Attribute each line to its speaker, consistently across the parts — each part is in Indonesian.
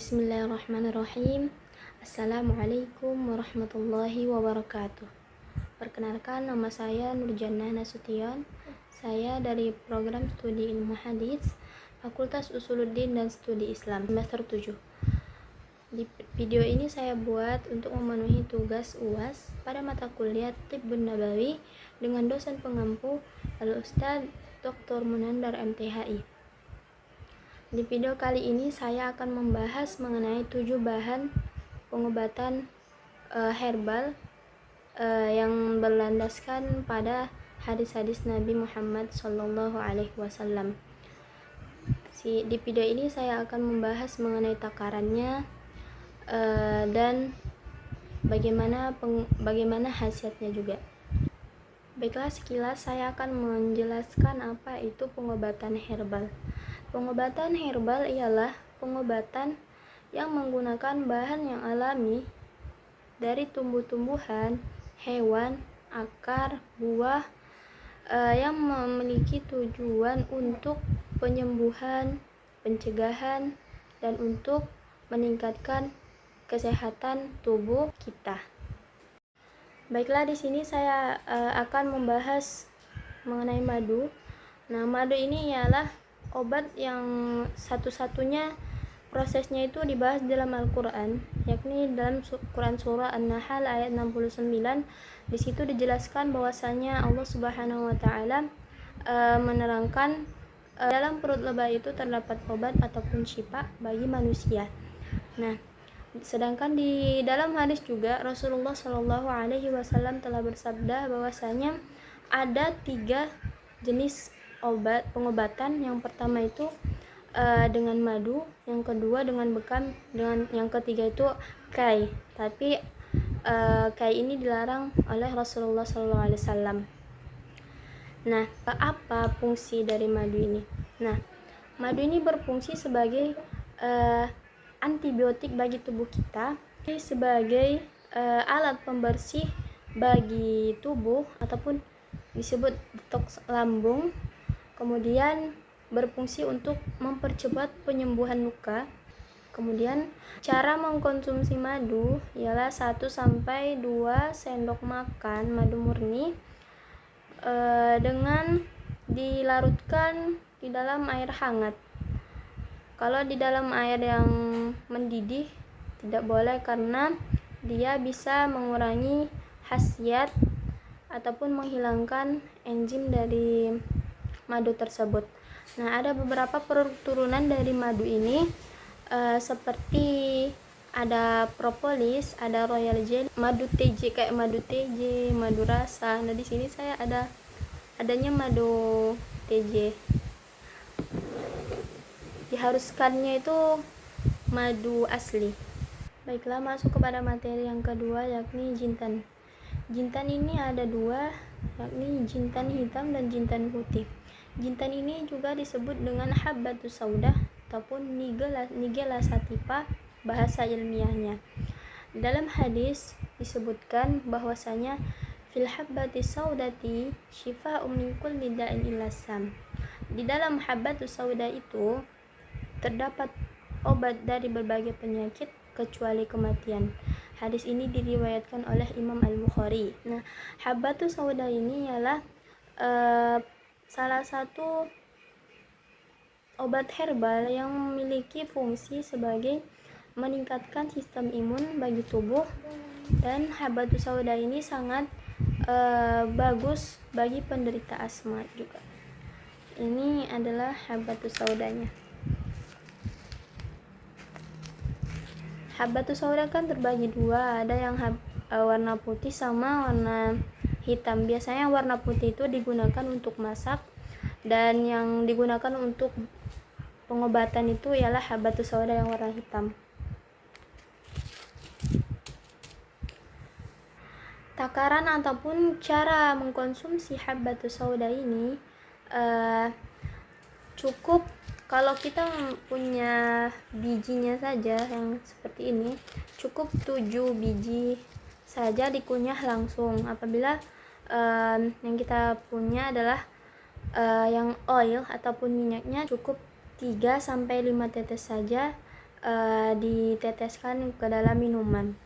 Speaker 1: Bismillahirrahmanirrahim. Assalamualaikum warahmatullahi wabarakatuh. Perkenalkan, nama saya Nurjannah Nasution. Saya dari program studi ilmu hadits Fakultas Usuluddin dan Studi Islam semester 7. Di video ini saya buat untuk memenuhi tugas UAS pada mata kuliah Tibbun Nabawi dengan dosen pengampu Al-Ustadz Dr. Munandar MTHI. Di video kali ini saya akan membahas mengenai 7 bahan pengobatan herbal yang berlandaskan pada hadis-hadis Nabi Muhammad SAW. Di video ini saya akan membahas mengenai takarannya dan bagaimana khasiatnya juga. Baiklah, sekilas saya akan menjelaskan apa itu pengobatan herbal. Pengobatan herbal ialah pengobatan yang menggunakan bahan yang alami dari tumbuh-tumbuhan, hewan, akar, buah yang memiliki tujuan untuk penyembuhan, pencegahan, dan untuk meningkatkan kesehatan tubuh kita. Baiklah, di sini saya akan membahas mengenai madu. Nah, madu ini ialah obat yang satu-satunya prosesnya itu dibahas dalam Al-Quran, yakni dalam Quran surah An-Nahl ayat 69. Di situ dijelaskan bahwasanya Allah Subhanahu wa taala menerangkan dalam perut lebah itu terdapat obat ataupun syifa bagi manusia. Nah, sedangkan di dalam hadis juga Rasulullah Shallallahu Alaihi Wasallam telah bersabda bahwasanya ada 3 jenis obat pengobatan. Yang pertama itu dengan madu, yang kedua dengan bekam, dengan yang ketiga itu kai. Tapi kai ini dilarang oleh Rasulullah SAW. Nah, apa fungsi dari madu ini? Nah, madu ini berfungsi sebagai antibiotik bagi tubuh kita, sebagai alat pembersih bagi tubuh ataupun disebut detox lambung. Kemudian berfungsi untuk mempercepat penyembuhan luka. Kemudian cara mengkonsumsi madu ialah 1-2 sendok makan madu murni dengan dilarutkan di dalam air hangat. Kalau di dalam air yang mendidih tidak boleh, karena dia bisa mengurangi khasiat ataupun menghilangkan enzim dari madu tersebut. Nah, ada beberapa produk turunan dari madu ini seperti ada propolis, ada royal jelly, madu TJ kayak madu TJ, madu rasa. Nah, di sini saya adanya madu TJ. Diharuskannya itu madu asli. Baiklah, masuk kepada materi yang kedua, yakni jintan. Jintan ini ada 2, yakni jintan hitam dan jintan putih. Jintan ini juga disebut dengan habbatus sauda ataupun nigella sativa bahasa ilmiahnya. Dalam hadis disebutkan bahwasanya fil habbatis saudati syifa'un min kulli da'in illa sam. Di dalam habbatus sauda itu terdapat obat dari berbagai penyakit kecuali kematian. Hadis ini diriwayatkan oleh Imam Al-Bukhari. Nah, habbatus sauda ini ialah salah satu obat herbal yang memiliki fungsi sebagai meningkatkan sistem imun bagi tubuh, dan habbatus sauda ini sangat bagus bagi penderita asma juga. Ini adalah habbatus saudanya. Habbatus sauda kan terbagi 2, ada yang warna putih sama warna hitam. Biasanya warna putih itu digunakan untuk masak, dan yang digunakan untuk pengobatan itu ialah habbatus sauda yang warna hitam. Takaran ataupun cara mengkonsumsi habbatus sauda ini cukup kalau kita punya bijinya saja yang seperti ini, cukup 7 biji saja dikunyah langsung. Apabila yang kita punya adalah yang oil ataupun minyaknya, cukup 3-5 tetes saja diteteskan ke dalam minuman.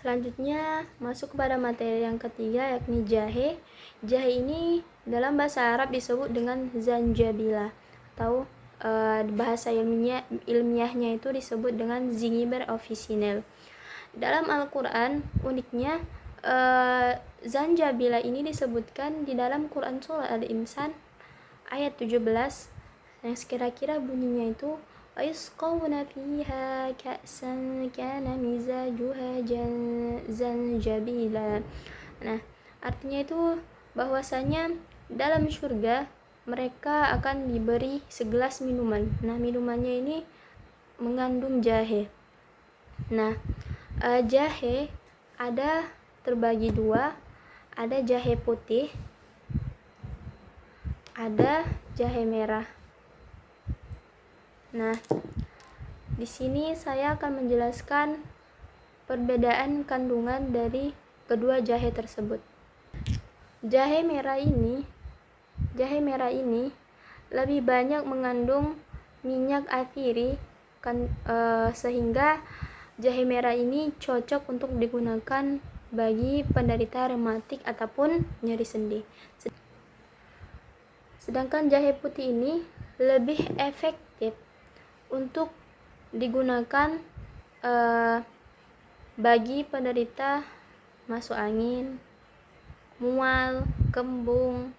Speaker 1: Selanjutnya masuk kepada materi yang ketiga, yakni jahe. Jahe ini dalam bahasa Arab disebut dengan zanjabila, atau bahasa ilmiahnya itu disebut dengan Zingiber officinale. Dalam Al-Quran, uniknya zanjabila ini disebutkan di dalam Quran surah Al-Insan ayat 17 yang sekira-kira bunyinya itu ayusqawna fiha ka'san kana mizajuha zanjabila. Nah, artinya itu bahwasanya dalam surga mereka akan diberi segelas minuman. Nah, minumannya ini mengandung jahe. Nah, jahe ada terbagi dua, ada jahe putih, ada jahe merah. Nah, di sini saya akan menjelaskan perbedaan kandungan dari kedua jahe tersebut. Jahe merah ini lebih banyak mengandung minyak atsiri sehingga jahe merah ini cocok untuk digunakan bagi penderita rematik ataupun nyeri sendi. Sedangkan jahe putih ini lebih efektif untuk digunakan bagi penderita masuk angin, mual, kembung.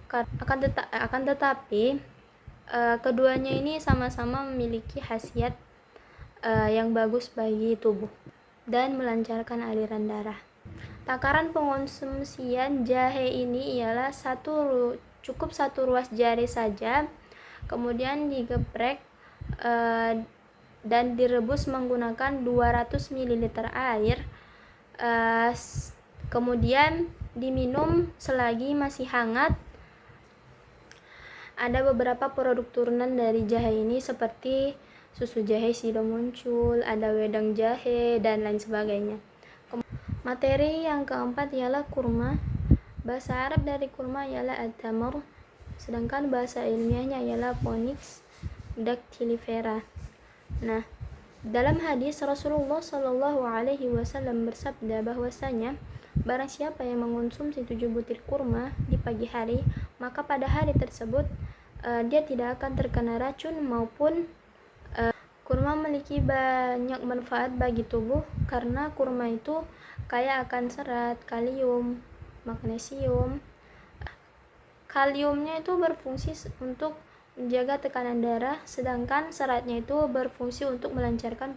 Speaker 1: Akan tetapi keduanya ini sama-sama memiliki khasiat yang bagus bagi tubuh dan melancarkan aliran darah. Takaran pengonsumsian jahe ini ialah cukup satu ruas jari saja, kemudian digeprek dan direbus menggunakan 200 ml air, kemudian diminum selagi masih hangat. Ada beberapa produk turunan dari jahe ini seperti susu jahe sudah muncul, ada wedang jahe, dan lain sebagainya. Materi yang keempat ialah kurma. Bahasa Arab dari kurma ialah at-tamr, sedangkan bahasa ilmiahnya ialah Phoenix dactylifera. Nah, dalam hadis Rasulullah Shallallahu Alaihi Wasallam bersabda bahwasanya barang siapa yang mengonsumsi 7 butir kurma di pagi hari, maka pada hari tersebut dia tidak akan terkena racun maupun kurma memiliki banyak manfaat bagi tubuh karena kurma itu kaya akan serat, kalium, magnesium. Kaliumnya itu berfungsi untuk menjaga tekanan darah, sedangkan seratnya itu berfungsi untuk melancarkan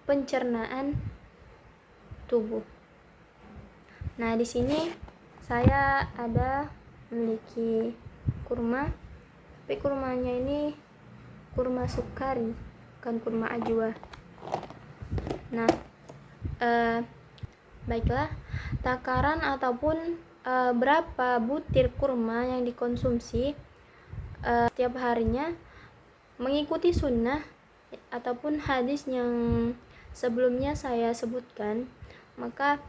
Speaker 1: pencernaan tubuh. Nah, di sini saya ada memiliki kurma, tapi kurmanya ini kurma sukari, bukan kurma ajwa. Nah, baiklah, takaran ataupun berapa butir kurma yang dikonsumsi setiap harinya mengikuti sunnah ataupun hadis yang sebelumnya saya sebutkan, maka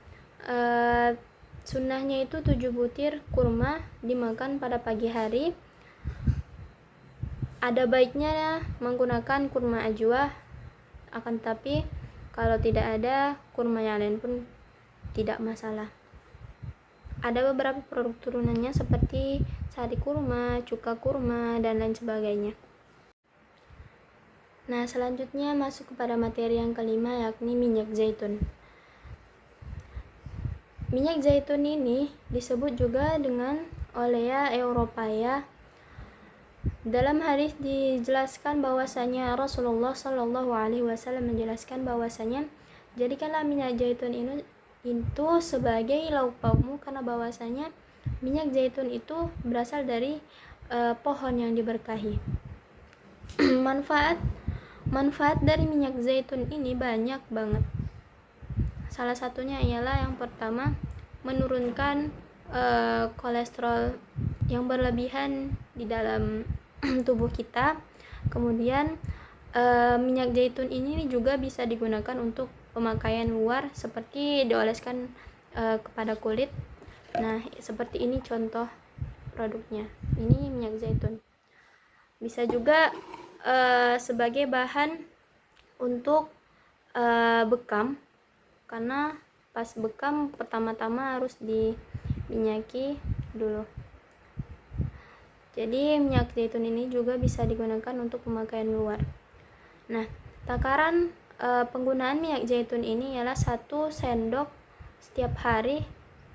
Speaker 1: sunnahnya itu 7 butir kurma dimakan pada pagi hari. Ada baiknya menggunakan kurma ajwa, akan tetapi kalau tidak ada kurma yang lain pun tidak masalah. Ada beberapa produk turunannya seperti sari kurma, cuka kurma, dan lain sebagainya. Nah, selanjutnya masuk kepada materi yang kelima, yakni minyak zaitun. Minyak zaitun ini disebut juga dengan olea europaea. Dalam hadis dijelaskan bahwasanya Rasulullah Shallallahu Alaihi Wasallam menjelaskan bahwasanya jadikanlah minyak zaitun ini itu sebagai lauk paukmu, karena bahwasanya minyak zaitun itu berasal dari pohon yang diberkahi. manfaat dari minyak zaitun ini banyak banget. Salah satunya ialah yang pertama, menurunkan kolesterol yang berlebihan di dalam tubuh kita. Kemudian minyak zaitun ini juga bisa digunakan untuk pemakaian luar, seperti dioleskan kepada kulit. Nah, seperti ini contoh produknya. Ini minyak zaitun. Bisa juga sebagai bahan untuk bekam, karena pas bekam pertama-tama harus diminyaki dulu. Jadi minyak zaitun ini juga bisa digunakan untuk pemakaian luar. Nah, takaran penggunaan minyak zaitun ini ialah 1 sendok setiap hari,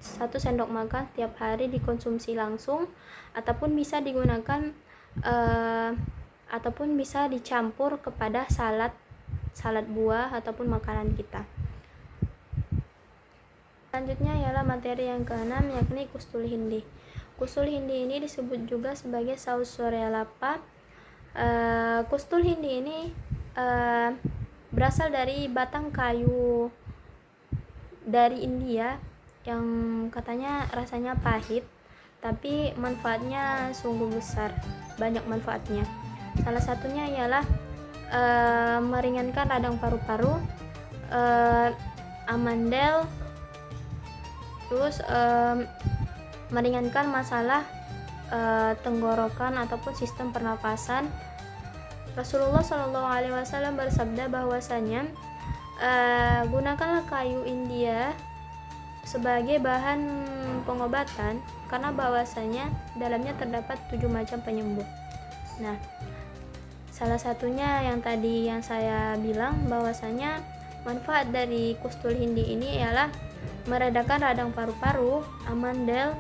Speaker 1: 1 sendok makan setiap hari dikonsumsi langsung, ataupun bisa digunakan ataupun bisa dicampur kepada salad buah ataupun makanan kita. Selanjutnya ialah materi yang keenam, yakni kustul hindi. Kustul hindi ini disebut juga sebagai saus Sorealapa. Kustul hindi ini berasal dari batang kayu dari India yang katanya rasanya pahit, tapi manfaatnya sungguh besar, banyak manfaatnya. Salah satunya ialah meringankan radang paru-paru, amandel, terus meringankan masalah tenggorokan ataupun sistem pernapasan. Rasulullah SAW bersabda bahwasanya gunakanlah kayu India sebagai bahan pengobatan, karena bahwasanya dalamnya terdapat 7 macam penyembuh. Nah, salah satunya yang tadi yang saya bilang, bahwasanya manfaat dari kustul hindi ini ialah meredakan radang paru-paru, amandel,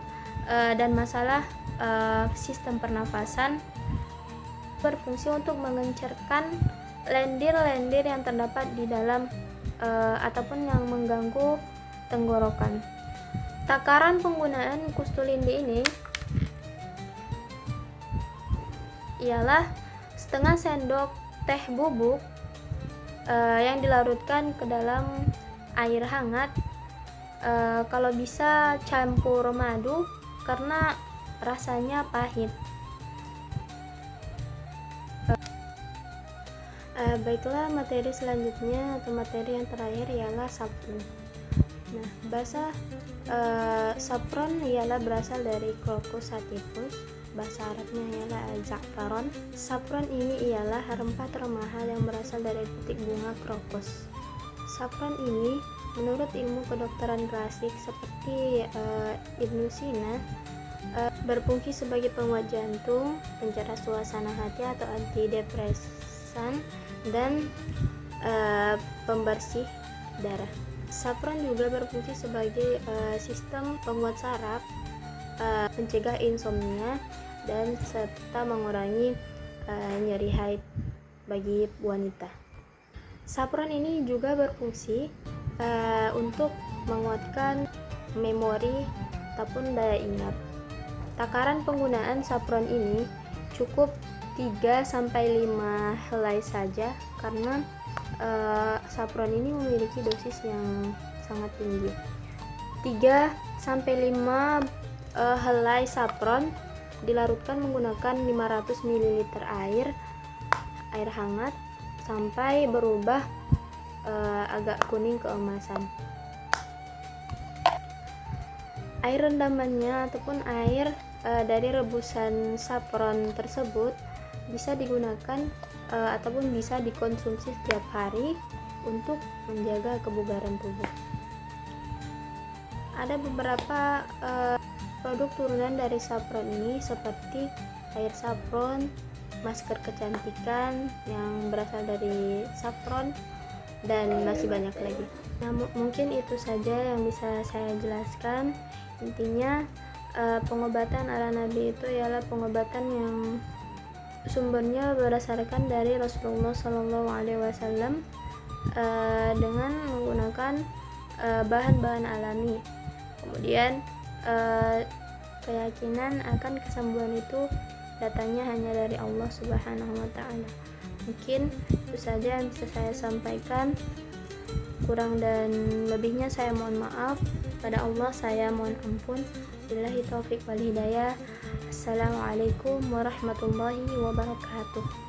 Speaker 1: dan masalah sistem pernafasan, berfungsi untuk mengencerkan lendir-lendir yang terdapat di dalam ataupun yang mengganggu tenggorokan. Takaran penggunaan kustul hindi ini ialah setengah sendok teh bubuk yang dilarutkan ke dalam air hangat. Kalau bisa campur madu karena rasanya pahit. Baiklah, materi selanjutnya atau materi yang terakhir ialah saffron. Nah, bahasa saffron ialah berasal dari Crocus sativus. Bahasa Arabnya ialah za'faron. Saffron ini ialah rempah termahal yang berasal dari butik bunga crocus. Saffron ini menurut ilmu kedokteran klasik seperti Ibnu Sina berfungsi sebagai penguat jantung, pencerah suasana hati atau antidepresan, dan pembersih darah. Saffron juga berfungsi sebagai sistem penguat saraf, pencegah insomnia, dan serta mengurangi nyeri haid bagi wanita. Saffron ini juga berfungsi untuk menguatkan memori ataupun daya ingat. Takaran penggunaan saffron ini cukup 3-5 helai saja, karena saffron ini memiliki dosis yang sangat tinggi. 3-5 helai saffron dilarutkan menggunakan 500 ml air hangat sampai berubah agak kuning keemasan. Air rendamannya ataupun air dari rebusan saffron tersebut bisa digunakan ataupun bisa dikonsumsi setiap hari untuk menjaga kebugaran tubuh. Ada beberapa produk turunan dari saffron ini seperti air saffron, masker kecantikan yang berasal dari saffron, dan masih banyak lagi. Nah, mungkin itu saja yang bisa saya jelaskan. Intinya pengobatan ala Nabi itu ialah pengobatan yang sumbernya berdasarkan dari Rasulullah SAW dengan menggunakan bahan-bahan alami. Kemudian keyakinan akan kesembuhan itu datangnya hanya dari Allah Subhanahu wa Ta'ala. Mungkin itu saja yang bisa saya sampaikan. Kurang dan lebihnya saya mohon maaf. Pada Allah saya mohon ampun. Billahi taufik wal hidayah. Assalamualaikum warahmatullahi wabarakatuh.